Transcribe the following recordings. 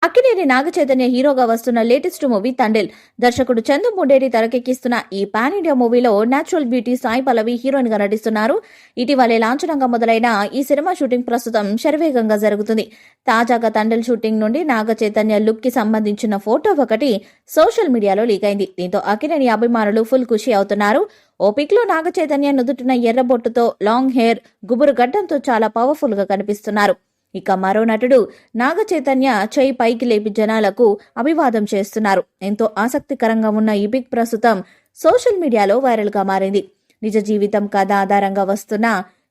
అక్కినేని నాగచైతన్య హీరోగా వస్తున్న latest movie Thandel. దర్శకుడు చందు ముండేటి తెరకెక్కిస్తున్న ఈ పాన్ ఇండియా మూవీలో natural beauty Sai Pallavi heroine గా నటిస్తున్నారు. ఇటీవలే లాంఛనంగా మొదలైన ఈ సినిమా షూటింగ్ ప్రస్తుతం శరవేగంగా జరుగుతుంది. తాజాగా తండేల్ షూటింగ్ నుండి నాగచైతన్య లుక్ కి సంబంధించిన ఫోటో ఒకటి సోషల్ మీడియాలో లీక్ అయింది. దీంతో అక్కినేని అభిమానులు ఫుల్ ఖుషి అవుతున్నారు. ఓ పిక్ లో నాగచైతన్య నుదుటిన ఎర్రబొట్టుతో, లాంగ్ హెయిర్, గుబురు గడ్డంతో చాలా పవర్ఫుల్ గా కనిపిస్తున్నారు. ఇక మరో నటుడు నాగచైతన్య చేయి పైకి లేపి జనాలకు అభివాదం చేస్తున్నారు. ఎంతో ఆసక్తికరంగా ఉన్న ఈ పిక్ ప్రస్తుతం సోషల్ మీడియాలో వైరల్ గా మారింది. నిజ జీవితం కథ ఆధారంగా వస్తున్న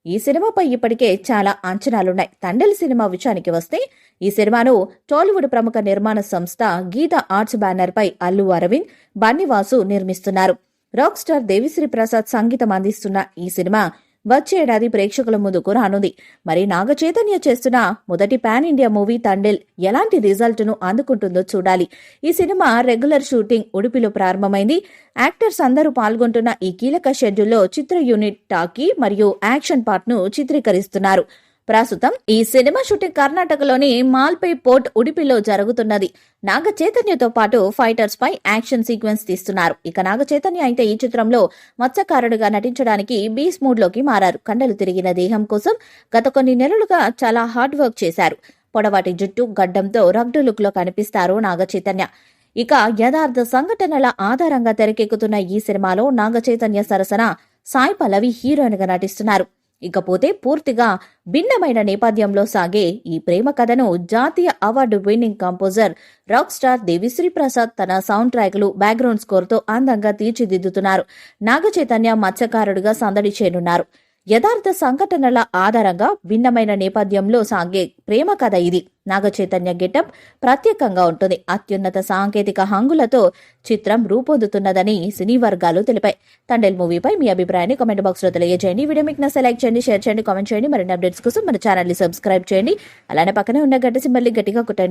ఈ సినిమాపై ఇప్పటికే చాలా అంచనాలున్నాయి. తండేల్ సినిమా విషయానికి వస్తే ఈ సినిమాను టాలీవుడ్ ప్రముఖ నిర్మాణ సంస్థ గీత ఆర్ట్స్ బ్యానర్ పై అల్లు అరవింద్, బన్నీవాసు నిర్మిస్తున్నారు. రాక్ స్టార్ దేవిశ్రీ ప్రసాద్ సంగీతం అందిస్తున్న ఈ సినిమా వచ్చే ఏడాది ప్రేక్షకుల ముందుకు రానుంది. మరి నాగచైతన్య చేస్తున్న మొదటి పాన్ ఇండియా మూవీ తండేల్ ఎలాంటి రిజల్ట్ ను అందుకుంటుందో చూడాలి. ఈ సినిమా రెగ్యులర్ షూటింగ్ ఉడిపిలో ప్రారంభమైంది. యాక్టర్స్ అందరూ పాల్గొంటున్న ఈ కీలక షెడ్యూల్లో చిత్ర యూనిట్ టాకీ మరియు యాక్షన్ పార్ట్ ను చిత్రీకరిస్తున్నారు. ప్రస్తుతం ఈ సినిమా షూటింగ్ కర్ణాటకలోని మాల్పై పోర్ట్ ఉడిపిలో జరుగుతున్నది. నాగ చైతన్యతో పాటు ఫైటర్స్ పై యాక్షన్ సీక్వెన్స్ తీస్తున్నారు. ఇక నాగ చైతన్య అయితే ఈ చిత్రంలో మత్స్యకారుడిగా నటించడానికి బీస్ మూడ్ లోకి మారారు. కండలు తిరిగిన దేహం కోసం గత కొన్ని నెలలుగా చాలా హార్డ్ వర్క్ చేశారు. పొడవాటి జుట్టు, గడ్డంతో రగ్డ్ లుక్ లో కనిపిస్తారు నాగ చైతన్య. ఇక యథార్థ సంఘటనల ఆధారంగా తెరకెక్కుతున్న ఈ సినిమాలో నాగ చైతన్య సరసన సాయి పల్లవి హీరోయిన్ గా నటిస్తున్నారు. ఇకపోతే పూర్తిగా భిన్నమైన నేపథ్యంలో సాగే ఈ ప్రేమ కథను జాతీయ award winning composer rock star Devi Sri Prasad తన సౌండ్ ట్రాక్లు, బ్యాక్గ్రౌండ్ స్కోర్తో అందంగా తీర్చిదిద్దుతున్నారు. నాగచైతన్య మత్స్యకారుడిగా సందడి చేయనున్నారు. యథార్థ సంఘటనల ఆధారంగా భిన్నమైన నేపథ్యంలో సాగే ప్రేమ కథ ఇది. నాగచైతన్య గెటప్ ప్రత్యేకంగా ఉంటుంది. అత్యున్నత సాంకేతిక హంగులతో చిత్రం రూపొందుతున్నదని సినీ వర్గాలు తెలిపాయి. తండేల్ మూవీపై మీ అభిప్రాయాన్ని కామెంట్ బాక్స్ లో తెలియజేయండి. వీడియో మీకు నచ్చితే లైక్ చేయండి, షేర్ చేయండి, కామెంట్ చేయండి. మరిన్ని అప్డేట్స్ కోసం మన ఛానల్ ని సబ్స్క్రైబ్ చేయండి. అలానే పక్కనే ఉన్న గంట సింబల్ ని గట్టిగా కొట్టండి.